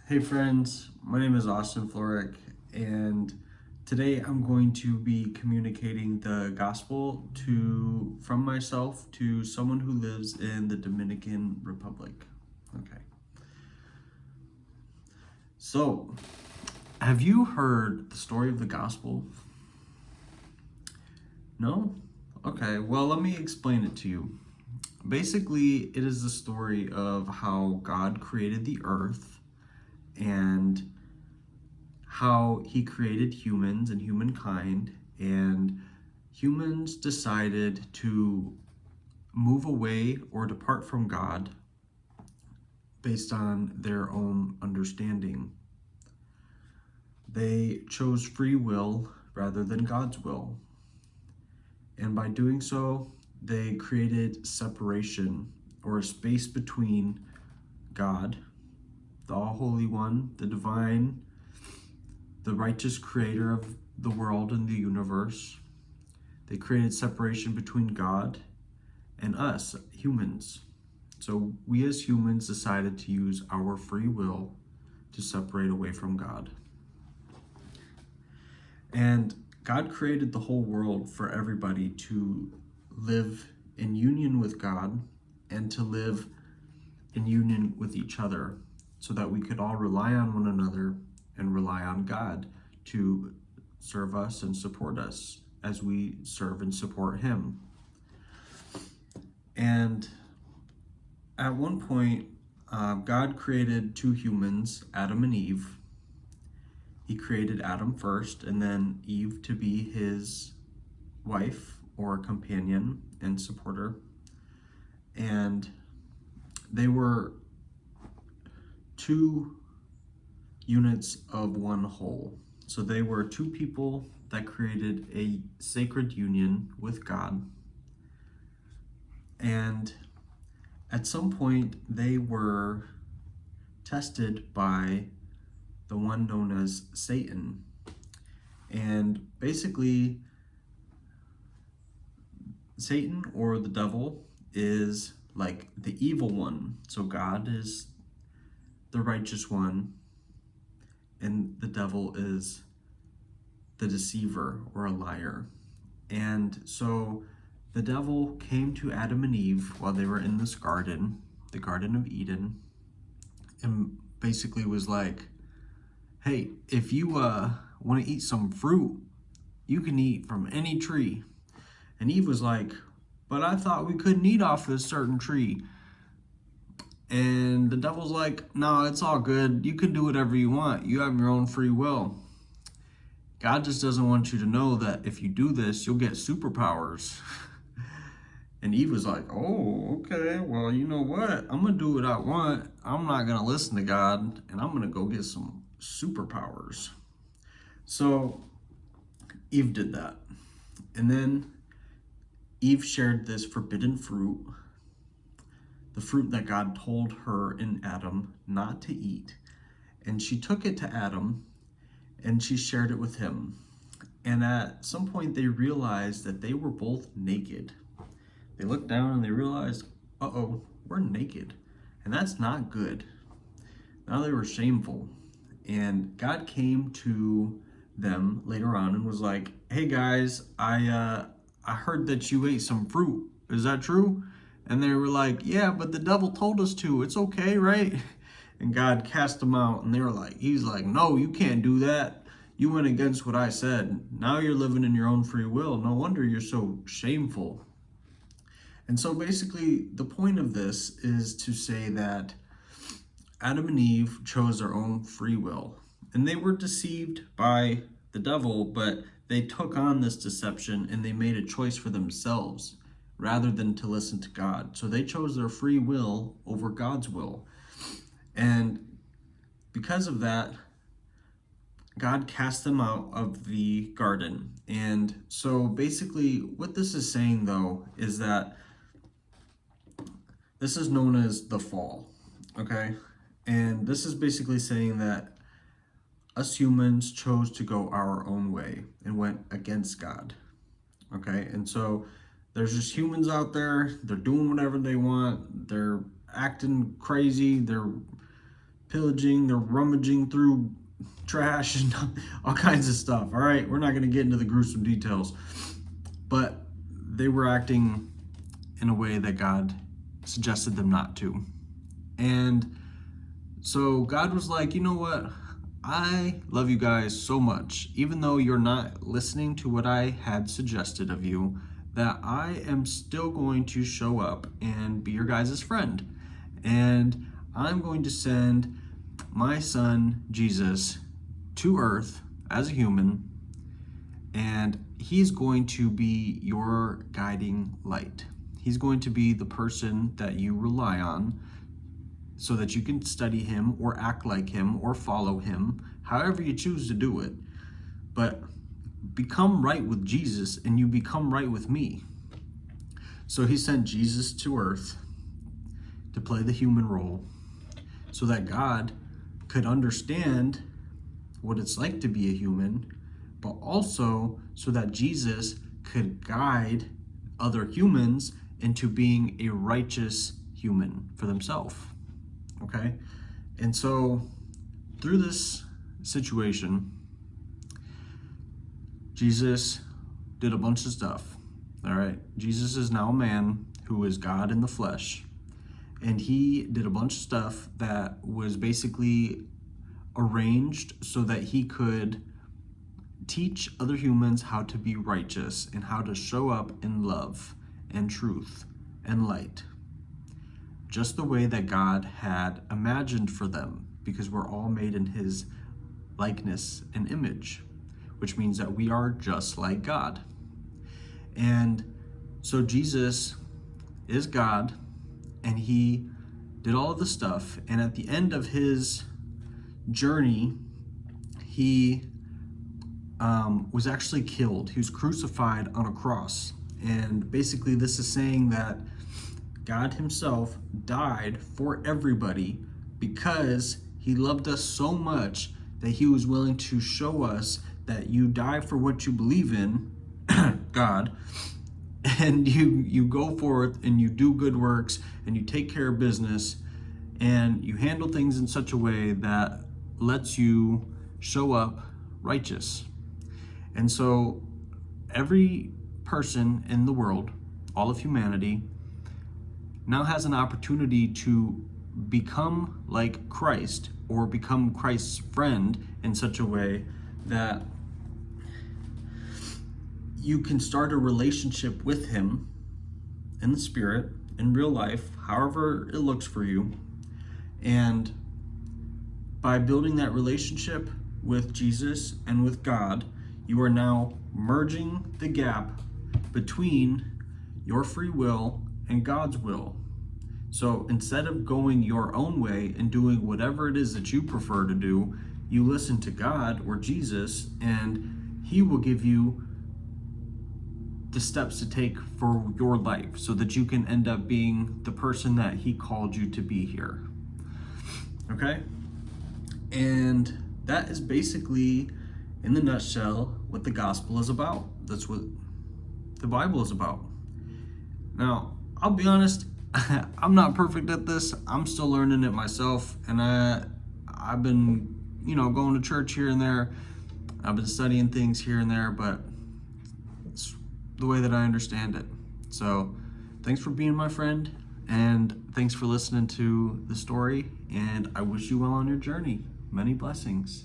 Hey friends, my name is Austin Florick, and today I'm going to be communicating the gospel from myself to someone who lives in the Dominican Republic. Okay. So, have you heard the story of the gospel? No? Okay, well, let me explain it to you. Basically, it is the story of how God created the earth and how he created humans and humankind, and humans decided to move away or depart from God based on their own understanding. They chose free will rather than God's will. And by doing so, they created separation or a space between God, the All Holy One, the divine, the righteous creator of the world and the universe. They created separation between God and us, humans. So we as humans decided to use our free will to separate away from God. And God created the whole world for everybody to live in union with God and to live in union with each other so that we could all rely on one another and rely on God to serve us and support us as we serve and support Him. And at one point, God created two humans, Adam and Eve. He created Adam first, and then Eve to be his wife or companion and supporter. And they were two units of one whole. So they were two people that created a sacred union with God. And at some point, they were tested by the one known as Satan. And basically, Satan or the devil is like the evil one. So God is the righteous one, and the devil is the deceiver or a liar. And so the devil came to Adam and Eve while they were in this garden, the Garden of Eden, and basically was like, hey, if you want to eat some fruit, you can eat from any tree. And Eve was like, but I thought we couldn't eat off this certain tree. And the devil's like, no, it's all good. You can do whatever you want. You have your own free will. God just doesn't want you to know that if you do this, you'll get superpowers. And Eve was like, oh, okay, well, you know what? I'm going to do what I want. I'm not going to listen to God, and I'm going to go get some superpowers. So Eve did that. And then Eve shared this forbidden fruit, the fruit that God told her and Adam not to eat. And she took it to Adam and she shared it with him. And at some point, they realized that they were both naked. They looked down and they realized, uh-oh, we're naked. And that's not good. Now they were shameful. And God came to them later on and was like, hey guys, I heard that you ate some fruit. Is that true? And they were like, yeah, but the devil told us to. It's okay, right? And God cast them out, and they were like, he's like, no, you can't do that. You went against what I said. Now you're living in your own free will. No wonder you're so shameful. And so basically, the point of this is to say that Adam and Eve chose their own free will, and they were deceived by the devil, but they took on this deception and they made a choice for themselves rather than to listen to God. So they chose their free will over God's will. And because of that, God cast them out of the garden. And so basically, what this is saying, though, is that this is known as the fall, okay? And this is basically saying that us humans chose to go our own way and went against God, okay? And so there's just humans out there, they're doing whatever they want, they're acting crazy, they're pillaging, they're rummaging through trash and all kinds of stuff. All right, we're not going to get into the gruesome details, but they were acting in a way that God suggested them not to. And so God was like, you know what? I love you guys so much, even though you're not listening to what I had suggested of you, that I am still going to show up and be your guys' friend. And I'm going to send my son, Jesus, to earth as a human, and he's going to be your guiding light. He's going to be the person that you rely on so that you can study him or act like him or follow him, however you choose to do it. But become right with Jesus and you become right with me. So he sent Jesus to earth to play the human role so that God could understand what it's like to be a human, but also so that Jesus could guide other humans into being a righteous human for themselves. Okay? And so through this situation, Jesus did a bunch of stuff. All right? Jesus is now a man who is God in the flesh. And he did a bunch of stuff that was basically arranged so that he could teach other humans how to be righteous and how to show up in love and truth and light, just the way that God had imagined for them, because we're all made in his likeness and image, which means that we are just like God. And so Jesus is God, and he did all of the stuff, and at the end of his journey, he was actually killed. He was crucified on a cross. And basically this is saying that God himself died for everybody because he loved us so much that he was willing to show us that you die for what you believe in, God, and you go forth and you do good works and you take care of business and you handle things in such a way that lets you show up righteous. And so every person in the world, all of humanity, now has an opportunity to become like Christ or become Christ's friend in such a way that you can start a relationship with him in the spirit, in real life, however it looks for you. And by building that relationship with Jesus and with God, you are now merging the gap between your free will and God's will. So instead of going your own way and doing whatever it is that you prefer to do, you listen to God or Jesus, and he will give you the steps to take for your life so that you can end up being the person that he called you to be here. Okay? And that is basically, in the nutshell, what the gospel is about. That's what the Bible is about. Now, I'll be honest, I'm not perfect at this. I'm still learning it myself, and I've been, going to church here and there. I've been studying things here and there, but it's the way that I understand it. So, thanks for being my friend, and thanks for listening to the story, and I wish you well on your journey. Many blessings.